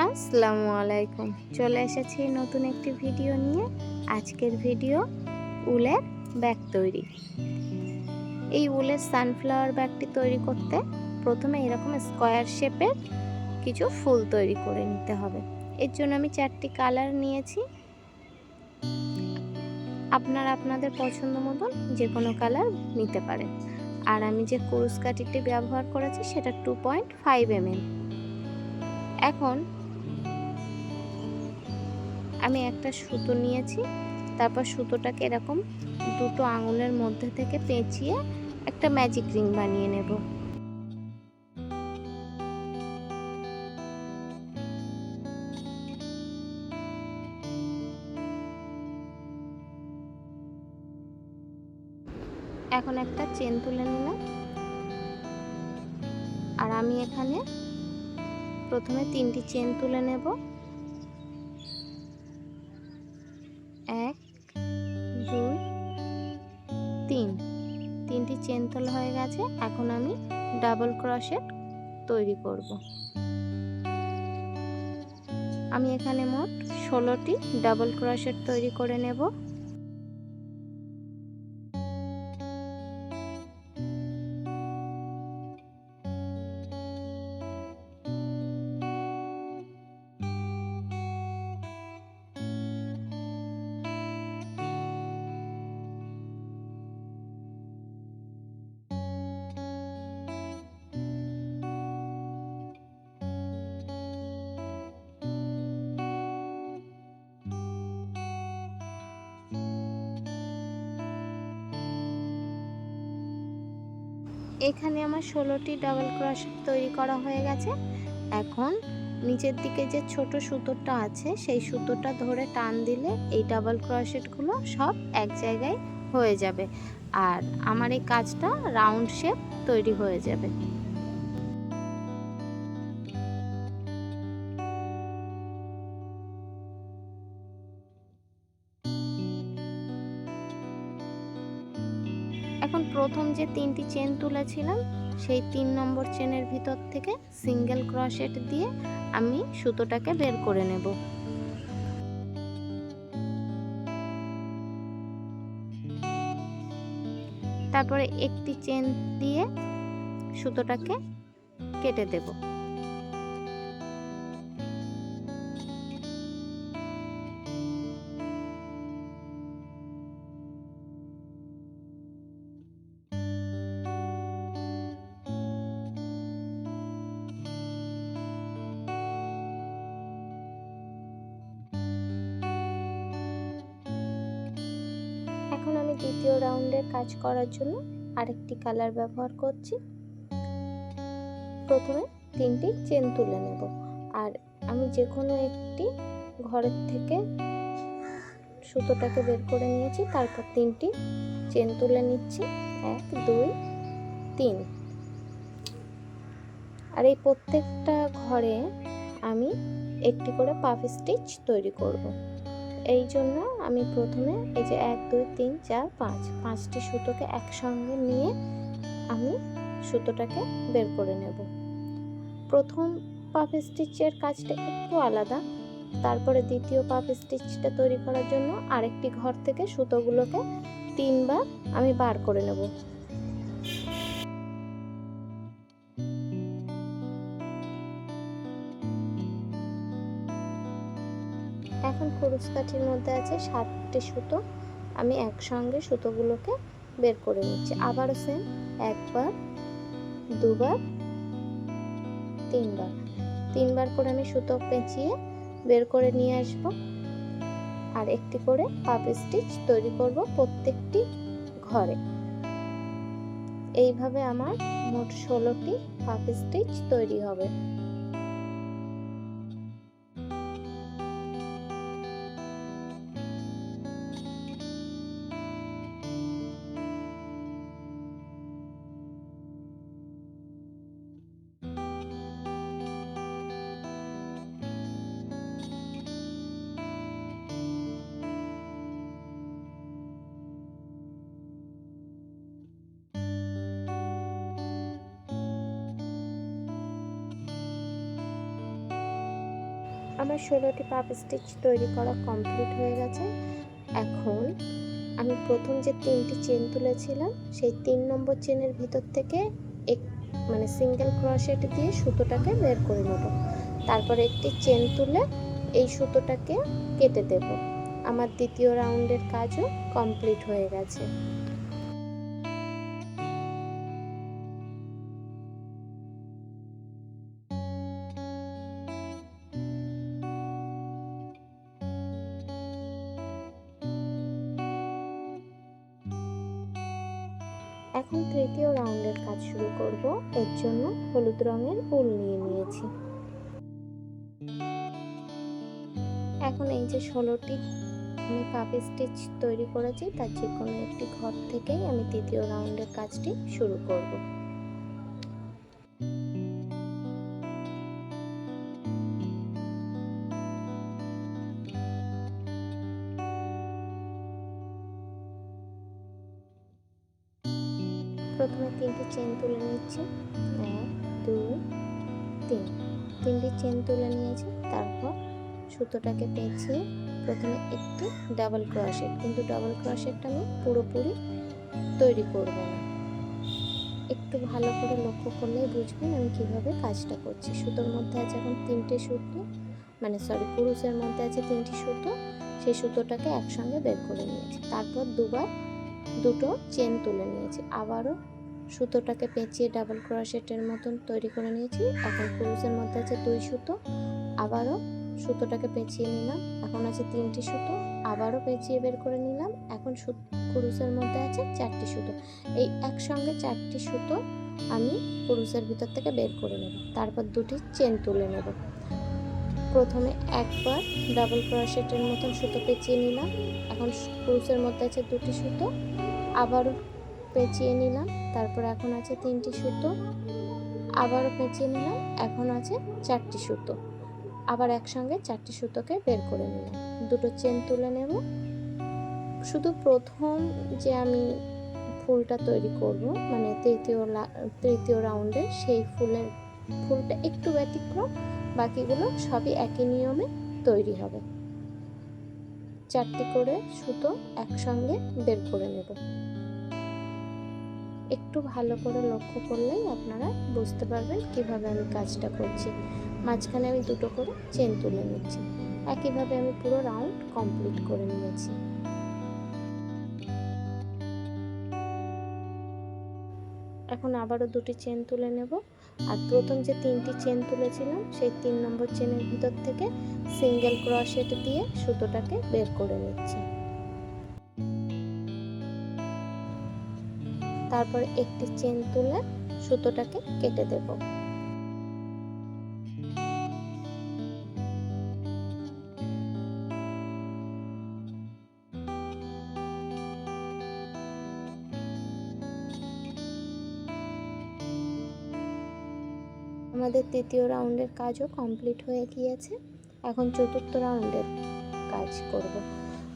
আসসালামু আলাইকুম। চলে এসেছি নতুন একটি ভিডিও নিয়ে। আজকের ভিডিও উলের ব্যাগ তৈরি। এই উলের সানফ্লাওয়ার ব্যাগটি তৈরি করতে প্রথমে এরকম স্কোয়ার শেপের কিছু ফুল তৈরি করে নিতে হবে। এর জন্য আমি 4টি কালার নিয়েছি। আপনারা আপনাদের পছন্দ মতন যে কোনো কালার নিতে পারেন। আর আমি যে কুরুশ কাঠিটি ব্যবহার করেছি সেটা 2.5 mm। এখন আমি একটা সুতো নিয়েছি, তারপর সুতোটাকে এরকম দুটো আঙুলের মধ্যে থেকে পেঁচিয়ে একটা ম্যাজিক রিং বানিয়ে নেব। এখন একটা চেন তুলে নিলাম, আর আমি এখানে প্রথমে 3টি চেন তুলে নেব। 1 2 3, 3টি চেন তোলা হয়ে গেছে। এখন আমি ডাবল ক্রোশেট তৈরি করব। আমি এখানে মোট 16টি ডাবল ক্রোশেট তৈরি করে নেব। এখানে আমার 16টি ডাবল ক্রোশেট তৈরি করা হয়ে গেছে। এখন নিচের দিকে যে ছোট সুতোটা আছে সেই সুতোটা ধরে টান দিলে এই ডাবল ক্রোশেটগুলো সব এক জায়গায় হয়ে যাবে, আর আমার এই কাজটা রাউন্ড শেপ তৈরি হয়ে যাবে। এখন প্রথম যে 3টি চেন তুলেছিলাম সেই 3 নম্বর চেনের ভিতর থেকে সিঙ্গেল ক্রোশেট দিয়ে আমি সুতোটাকে বের করে নেব। তারপরে একটি চেন দিয়ে সুতোটাকে কেটে দেব। এখন আমি দ্বিতীয় রাউন্ডের কাজ করার জন্য আরেকটি কালার ব্যবহার করছি। প্রথমে 3টি চেন তুলে নেব, আর আমি যে কোনো একটি ঘরের থেকে সুতোটাকে বের করে নিয়েছি। তারপর 3টি চেন তুলে নিচ্ছি, 1 2 3। আর এই প্রত্যেকটা ঘরে আমি একটি করে পাফ স্টিচ তৈরি করব। এই জন্য আমি প্রথমে এই যে 1 2 3 4 5 5টি সুতোকে একসঙ্গে নিয়ে আমি সুতোটাকে বের করে নেব। প্রথম পাফ স্টিচের কাজটা একটু আলাদা। তারপরে দ্বিতীয় পাফ স্টিচটা তৈরি করার জন্য আরেকটি ঘর থেকে সুতোগুলোকে 3বার আমি বার করে নেব। এখন কুরুশ কাঠির মধ্যে আছে 7টি সুতো। আমি একসঙ্গে সুতোগুলোকে বের করে নিচ্ছি। আবারও সেম, একবার, দুবার, তিনবার করে আমি সুতো পেঁচিয়ে বের করে নিয়ে আসব, আর একটি করে পাফ স্টিচ তৈরি করব প্রত্যেকটি ঘরে। এইভাবে আমার মোট 16টি পাফ স্টিচ তৈরি হবে। আমার 16টি পাফ স্টিচ তৈরি করা কমপ্লিট হয়ে গেছে। এখন আমি প্রথম যে 3টি চেন তুলেছিলাম সেই 3 নম্বর চেনের ভিতর থেকে মানে সিঙ্গেল ক্রোশেট দিয়ে সুতোটাকে বের করে নেব। তারপরে একটি চেন তুলে এই সুতোটাকে কেটে দেব। আমার দ্বিতীয় রাউন্ডের কাজও কমপ্লিট হয়ে গেছে। এখন তৃতীয় রাউন্ডের কাজ শুরু করব। এর জন্য হলুদ রঙের উল নিয়ে নিয়েছি। এখন এই যে 16টি আমি পাফ স্টিচ তৈরি করেছি তার যে কোনো একটি ঘর থেকেই আমি তৃতীয় রাউন্ডের কাজটি শুরু করব। প্রথমে 3টি চেন তুলে নিচ্ছি, 1 2 3, 3টি চেন তুলে নিয়েছি। তারপর সুতোটাকে পেঁচিয়ে প্রথমে একটি ডাবল ক্রোশেট, কিন্তু ডাবল ক্রোশেটটা আমি পুরোপুরি তৈরি করব না, একটু ভালো করে লক্ষ্য করলেই বুঝবেন আমি কিভাবে কাজটা করছি। সুতোর মধ্যে আছে এখন 3টে সুতো, কুরুশের মধ্যে আছে 3টি সুতো, সেই সুতোটাকে একসঙ্গে বের করে নিয়েছি। তারপর দুবার দুটো চেন তুলে নিয়েছি, আবারও সুতোটাকে পেঁচিয়ে ডাবল ক্রোশেটের মতন তৈরি করে নিয়েছি। এখন কুরুশের মধ্যে আছে 2 সুতো, আবারও সুতোটাকে পেঁচিয়ে নিলাম, এখন আছে 3টি সুতো, আবারও পেঁচিয়ে বের করে নিলাম। এখন কুরুশের মধ্যে আছে 4টি সুতো, এই একসঙ্গে 4টি সুতো আমি কুরুশের ভিতর থেকে বের করে নেব। তারপর 2টি চেন তুলে নেব। প্রথমে একবার ডাবল ক্রোশেটের মতন সুতো পেঁচিয়ে নিলাম, এখন কুরুশের মধ্যে আছে 2টি সুতো, আবারও পেঁচিয়ে নিলাম। তারপর এখন আছে 3টি সুতো, আবারও পেঁচিয়ে নিলাম, এখন আছে 4টি সুতো, আবার একসঙ্গে 4টি সুতোকে বের করে নিলাম। 2টো চেন তুলে নেব। শুধু প্রথম যে আমি ফুলটা তৈরি করব, মানে তৃতীয় রাউন্ডে, সেই ফুলটা একটু ব্যতিক্রম, বাকিগুলো সবই একই নিয়মে তৈরি হবে। 4টি করে সুতো একসঙ্গে বের করে নেব। একটু ভালো করে লক্ষ্য করলেই আপনারা বুঝতে পারবেন কিভাবে আমি কাজটা করছি। মাঝখানে আমি 2টো করে চেন তুলে নিচ্ছি। একইভাবে আমি পুরো রাউন্ড কমপ্লিট করে নিয়েছি। এখন আবারও 2টি চেন তুলে নেব, আর প্রথম যে 3টি চেন তুলেছিলাম সেই 3 নম্বর চেনের ভিতর থেকে সিঙ্গেল ক্রোশেট দিয়ে সুতোটাকে বের করে নিচ্ছি। তারপর একটি চেন তুলে সুতোটাকে কেটে দেব। আমাদের তৃতীয় রাউন্ডের কাজও কমপ্লিট হয়ে গিয়েছে। এখন চতুর্থ রাউন্ডের কাজ করব।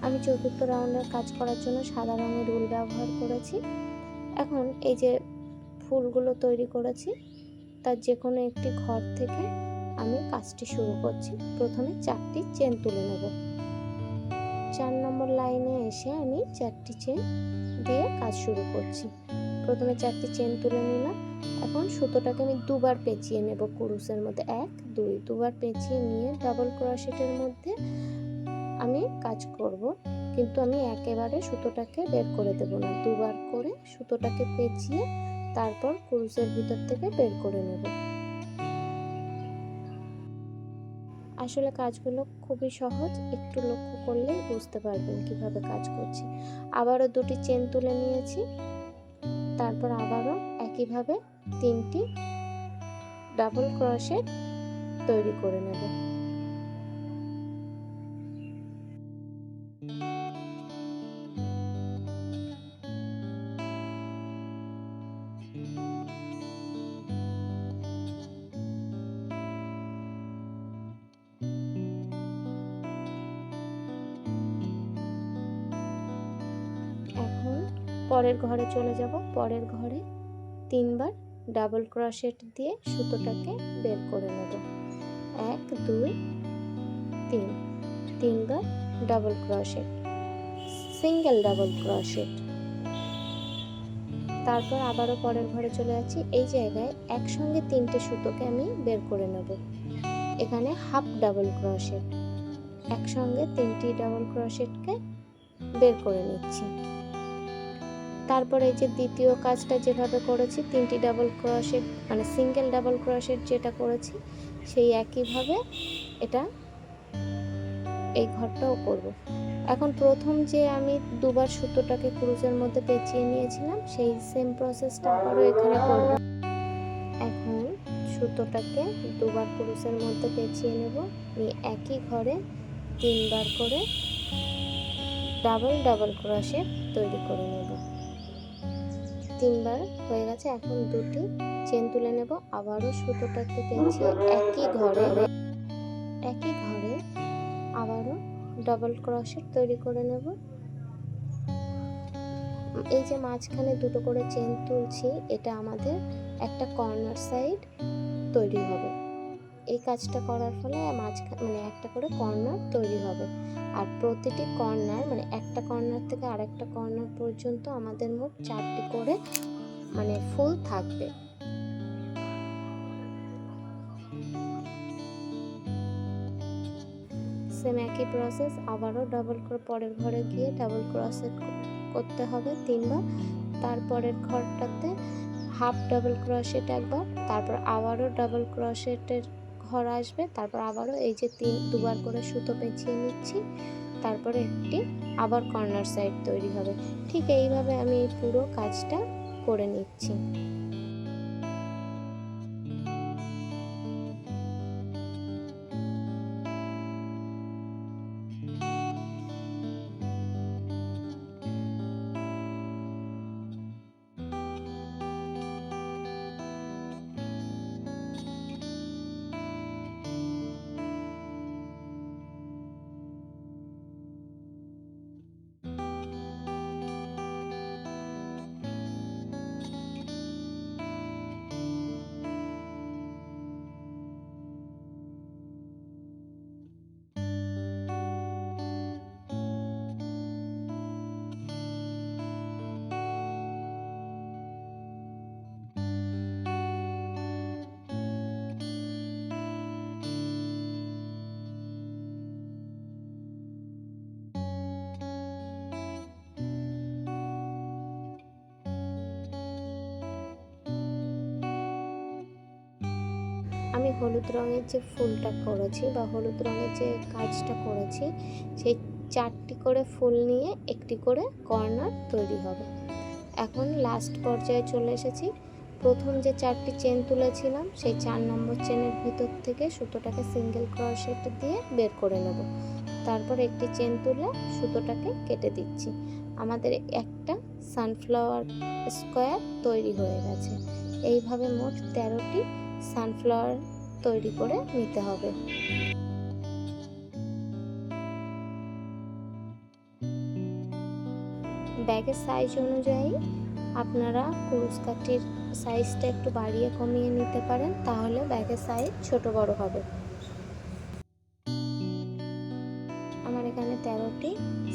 আমি চতুর্থ রাউন্ডের কাজ করার জন্য সাদা রঙের উল ব্যবহার করেছি। এখন এই যে ফুলগুলো তৈরি করেছি তার যে কোনো একটি ঘর থেকে আমি কাজটি শুরু করছি। প্রথমে 4টি চেন তুলে নেব। 4 নম্বর লাইনে এসে আমি 4টি চেন দিয়ে কাজ শুরু করছি। প্রথমে 4টি চেন তুলে নিলাম। এখন সুতোটাকে আমি দুবার পেঁচিয়ে নেব কুরুশের মধ্যে, 1 2, দুবার পেঁচিয়ে নিয়ে ডাবল ক্রোশেটের মধ্যে আমি কাজ করব, কিন্তু আমি একেবারে সুতোটাকে বের করে দেব না, দুবার করে সুতোটাকে পেঁচিয়ে তারপর কুরুশের ভিতর থেকে বের করে নেব। আসলে কাজগুলো খুবই সহজ, একটু লক্ষ্য করলেই বুঝতে পারবেন কিভাবে কাজ করছি। আবারও 2টি চেন তুলে নিয়েছি, তারপর আবারও একইভাবে 3টি ডাবল ক্রোশেট তৈরি করে নেব। এখন পরের ঘরে চলে যাব। পরের ঘরে 3বার ডাবল ক্রোশেট দিয়ে সুতোটাকে বের করে নেব। 1 2 3 3বার double crochet, single double crochet. তারপর আবারও পরের ঘরে চলে যাচ্ছি। এই জায়গায় একসঙ্গে 3টে সুতোকে আমি বের করে নেব। এখানে হাফ ডাবল ক্রোশেট, একসঙ্গে 3টি ডাবল ক্রোশেটকে বের করে নিচ্ছি। তারপরে এই যে দ্বিতীয় কাজটা যেভাবে করেছি 3টি ডাবল ক্রোশেট মানে সিঙ্গেল ডাবল ক্রোশেট যেটা করেছি সেই একইভাবে এটা এই ঘরটাও করব। এখন প্রথম যে আমি দুবার সুতোটাকে ক্রুজের মধ্যে পেঁচিয়ে নিয়েছিলাম সেই সেম প্রসেসটা আবারও এখানে করব। এখন সুতোটাকে দুবার ক্রুজের মধ্যে পেঁচিয়ে নেব, নিয়ে একই ঘরে 3বার করে ডাবল ডাবল ক্রোশেট তৈরি করে নেব। 3বার হয়ে গেছে। এখন দুটি চেন তুলে নেব, আবারও সুতোটাকে পেঁচিয়ে একই ঘরে আবারও ডাবল ক্রোশেট তৈরি করে নেব। এই যে মাঝখানে দুটো করে চেন তুলছি, এটা আমাদের একটা কর্নার সাইড তৈরি হবে। এই কাজটা করার ফলে মাঝখানে মানে একটা করে কর্নার তৈরি হবে। আর প্রতিটি কর্নার মানে একটা কর্নার থেকে আরেকটা কর্নার পর্যন্ত আমাদের মোট 4টি করে মানে ফুল থাকবে। সেম একই প্রসেস, আবারও ডাবল করে পরের ঘরে গিয়ে ডাবল ক্রোশেট করতে হবে 3বার। তারপরের ঘরটাতে হাফ ডাবল ক্রোশেট একবার, তারপর আবারও ডাবল ক্রোশেটের ঘর আসবে, তারপর আবারও এই যে দুবার করে সুতো পেঁচিয়ে নিচ্ছি, তারপরে একটি আবার কর্নার সাইড তৈরি হবে। ঠিক এইভাবে আমি এই পুরো কাজটা করে নিচ্ছি। আমি হলুদ রঙের যে ফুলটা করেছি বা হলুদ রঙের যে কাজটা করেছি সেই 4টি করে ফুল নিয়ে একটি করে কর্নার তৈরি হবে। এখন লাস্ট পর্যায়ে চলে এসেছি। প্রথম যে 4টি চেন তুলেছিলাম সেই 4 নম্বর চেনের ভিতর থেকে সুতোটাকে সিঙ্গেল ক্রোশেট দিয়ে বের করে নেব। তারপর একটি চেন তুলে সুতোটাকে কেটে দিচ্ছি। আমাদের একটা সানফ্লাওয়ার স্কোয়ার তৈরি হয়ে গেছে। এইভাবে মোট 13টি সানফ্লাওয়ার তৈরি করে নিতে হবে। ব্যাগের সাইজ অনুযায়ী আপনারা কুরুশ কাঠির সাইজটা একটু বাড়িয়ে কমিয়ে নিতে পারেন, তাহলে ব্যাগের সাইজ ছোট বড় হবে। আমার এখানে 13টি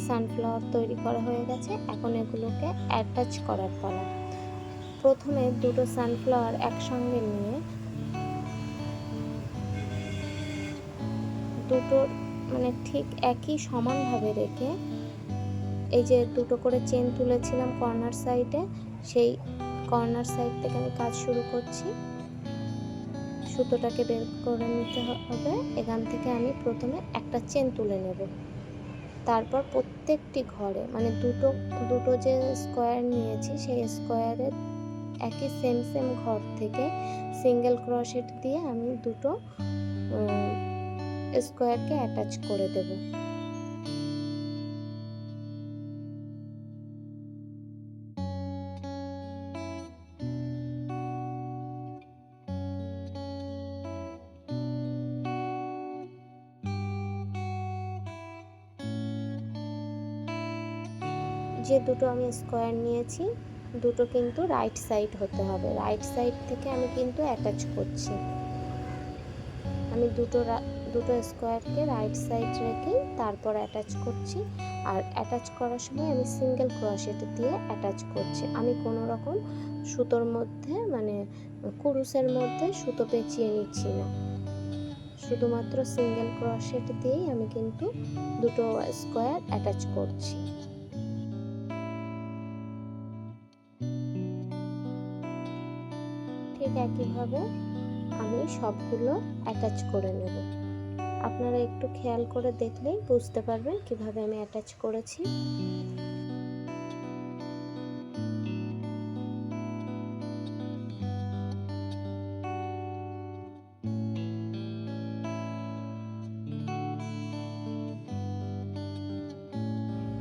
সানফ্লাওয়ার তৈরি করা হয়ে গেছে। এখন এগুলোকে অ্যাটাচ করার পালা। প্রথমে দুটো সানফ্লাওয়ার একসঙ্গে নিয়ে দুটো মানে ঠিক একই সমানভাবে রেখে এই যে দুটো করে চেন তুলেছিলাম কর্নার সাইডে, সেই কর্নার সাইড থেকে আমি কাজ শুরু করছি। সুতোটাকে বের করে নিতে হবে। এখান থেকে আমি প্রথমে একটা চেন তুলে নেব। তারপর প্রত্যেকটি ঘরে মানে দুটো যে স্কোয়ার নিয়েছি সেই স্কোয়ারের একই সেম ঘর থেকে সিঙ্গেল ক্রোশেট দিয়ে আমি দুটো স্কোয়ারকে অ্যাটাচ করে দেব। যে দুটো আমি স্কোয়ার নিয়েছি দুটো কিন্তু রাইট সাইড হতে হবে। রাইট সাইড থেকে আমি কিন্তু অ্যাটাচ করছি। আমি দুটো স্কোয়ারকে রাইট সাইড রেখেই তারপর অ্যাটাচ করছি। আর অ্যাটাচ করার সময় আমি সিঙ্গেল ক্রোশেট দিয়ে অ্যাটাচ করছি। আমি কোনো রকম সুতোর মধ্যে মানে কুরুশের মধ্যে সুতো পেঁচিয়ে নিচ্ছি না, শুধুমাত্র সিঙ্গেল ক্রোশেট দিয়েই আমি কিন্তু দুটো স্কোয়ার অ্যাটাচ করছি। ঠিক একইভাবে আমি সবগুলো অ্যাটাচ করে নেব। আপনারা একটু খেয়াল করে দেখলেই বুঝতে পারবেন কিভাবে আমি অ্যাটাচ করেছি।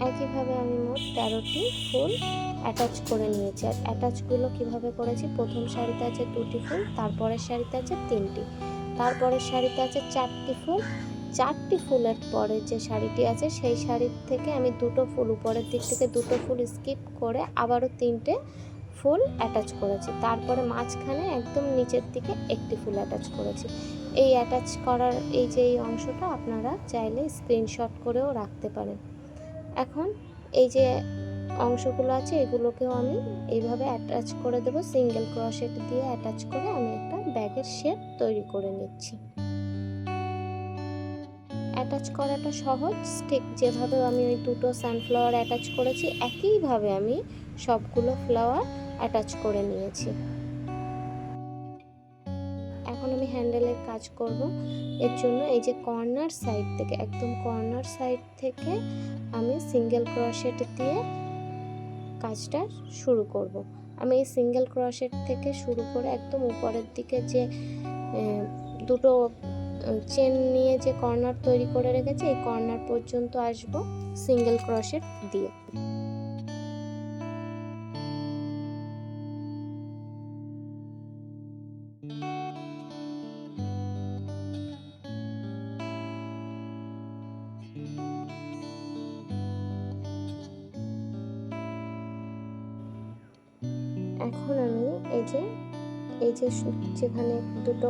একইভাবে আমি মোট 13টি ফুল অ্যাটাচ করে নিয়েছি। আর অ্যাটাচগুলো কীভাবে করেছি, প্রথম শাড়িতে আছে 2টি ফুল, তারপরের শাড়িতে আছে 3টি, তারপরের শাড়িতে আছে 4টি ফুল। 4টি ফুলের পরে যে শাড়িটি আছে সেই শাড়ির থেকে আমি দুটো ফুল উপরের দিক থেকে দুটো ফুল স্কিপ করে আবারও 3টে ফুল অ্যাটাচ করেছি। তারপরে মাঝখানে একদম নিচের দিকে একটি ফুল অ্যাটাচ করেছি। এই অ্যাটাচ করার এই যে এই অংশটা আপনারা চাইলে স্ক্রিনশট করেও রাখতে পারেন। এখন এই যে অংশগুলো আছে এগুলোকেও আমি এইভাবে অ্যাটাচ করে দেব। সিঙ্গেল ক্রোশেট দিয়ে অ্যাটাচ করে আমি একটা ব্যাগের শেপ তৈরি করে নিচ্ছি। অ্যাটাচ করাটা সহজ, ঠিক যেভাবে আমি ওই দুটো সানফ্লাওয়ার অ্যাটাচ করেছি একইভাবে আমি সবগুলো ফ্লাওয়ার অ্যাটাচ করে নিয়েছি। এখন আমি হ্যান্ডেলের কাজ করব। এর জন্য এই যে কর্নার সাইড থেকে, একদম কর্নার সাইড থেকে আমি সিঙ্গেল ক্রোশেট দিয়ে কাজটা শুরু করব। আমি এই সিঙ্গেল ক্রোশেট থেকে শুরু করে একদম উপরের দিকে যে দুটো চেন নিয়ে যে কর্নার তৈরি করে রেখেছি এই কর্নার পর্যন্ত আসব সিঙ্গেল ক্রোশেট দিয়ে। এখন আমি এই যে যেখানে দুটো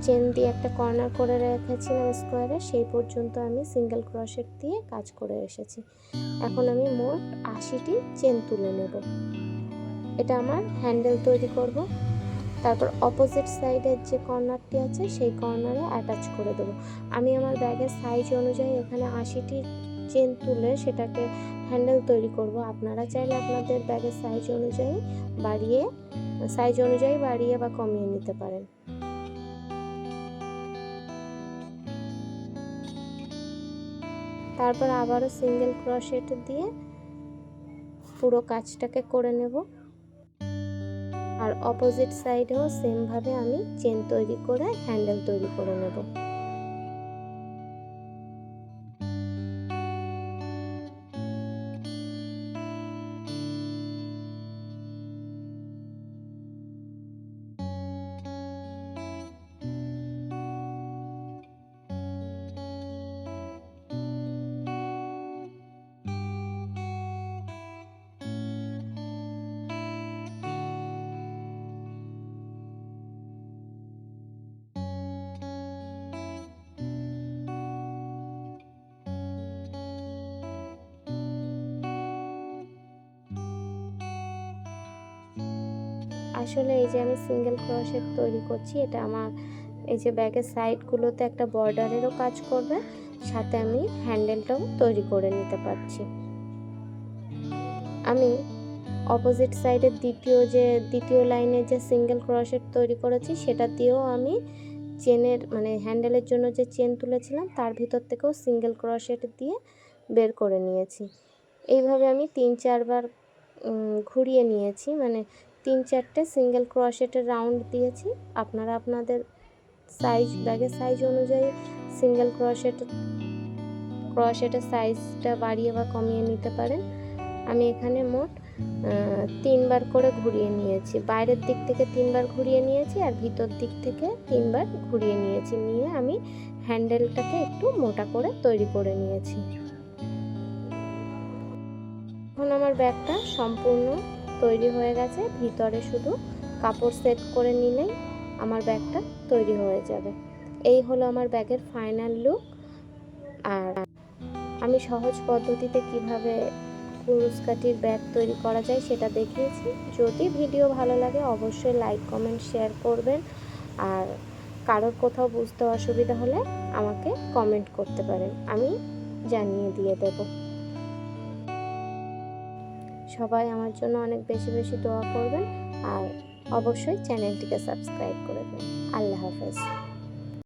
চেন দিয়ে একটা কর্নার করে রেখেছিলাম স্কোয়ারে, সেই পর্যন্ত আমি সিঙ্গেল ক্রোশেট দিয়ে কাজ করে এসেছি। এখন আমি মোট 80টি চেন তুলে নেব। এটা আমার হ্যান্ডেল তৈরি করব। তারপর অপোজিট সাইডের যে কর্নারটি আছে সেই কর্নারে অ্যাটাচ করে দেবো। আমি আমার ব্যাগের সাইজ অনুযায়ী এখানে 80টি চেন তুলে সেটাকে হ্যান্ডেল তৈরি করব। আপনারা চাইলে আপনাদের ব্যাগের সাইজ অনুযায়ী বাড়িয়ে বা কমিয়ে নিতে পারেন। তারপর আবারও সিঙ্গেল ক্রোশেট দিয়ে পুরো কাজটাকে করে নেব। আর অপোজিট সাইডেও সেমভাবে আমি চেন তৈরি করে হ্যান্ডেল তৈরি করে নেব। আসলে এই যে আমি সিঙ্গেল ক্রোশেট তৈরি করছি, এটা আমার এই যে ব্যাগের সাইডগুলোতে একটা বর্ডারেরও কাজ করবে, সাথে আমি হ্যান্ডেলটাও তৈরি করে নিতে পারছি। আমি অপোজিট সাইডের দ্বিতীয় লাইনে যে সিঙ্গেল ক্রোশেট তৈরি করেছি সেটা দিয়েও আমি চেনের মানে হ্যান্ডেলের জন্য যে চেন তুলেছিলাম তার ভিতর থেকেও সিঙ্গেল ক্রোশেট দিয়ে বের করে নিয়েছি। এইভাবে আমি 3-4 বার ঘুরিয়ে নিয়েছি, মানে 3-4টে সিঙ্গেল ক্রোশেটের রাউন্ড দিয়েছি। আপনারা আপনাদের ব্যাগের সাইজ অনুযায়ী সিঙ্গেল ক্রোশেটের সাইজটা বাড়িয়ে বা কমিয়ে নিতে পারেন। আমি এখানে মোট 3 বার করে ঘুরিয়ে নিয়েছি। বাইরের দিক থেকে 3 বার ঘুরিয়ে নিয়েছি আর ভিতর দিক থেকে 3 বার ঘুরিয়ে নিয়েছি। নিয়ে আমি হ্যান্ডেলটাকে একটু মোটা করে তৈরি করে নিয়েছি। এখন আমার ব্যাগটা সম্পূর্ণ তৈরি হয়ে গেছে। ভিতরে শুধু কাপড় সেট করে নিলেই আমার ব্যাগটা তৈরি হয়ে যাবে। এই হলো আমার ব্যাগের ফাইনাল লুক। আর আমি সহজ পদ্ধতিতে কিভাবে কুরুশ কাঠির ব্যাগ তৈরি করা যায় সেটা দেখিয়েছি। যদি ভিডিও ভালো লাগে অবশ্যই লাইক কমেন্ট শেয়ার করবেন। আর কারোর কোথাও বুঝতে অসুবিধা হলে আমাকে কমেন্ট করতে পারেন, আমি জানিয়ে দিয়ে দেব। সবাই আমার জন্য অনেক বেশি বেশি দোয়া করবেন আর অবশ্যই চ্যানেলটিকে সাবস্ক্রাইব করে দেবেন। আল্লাহ হাফেজ।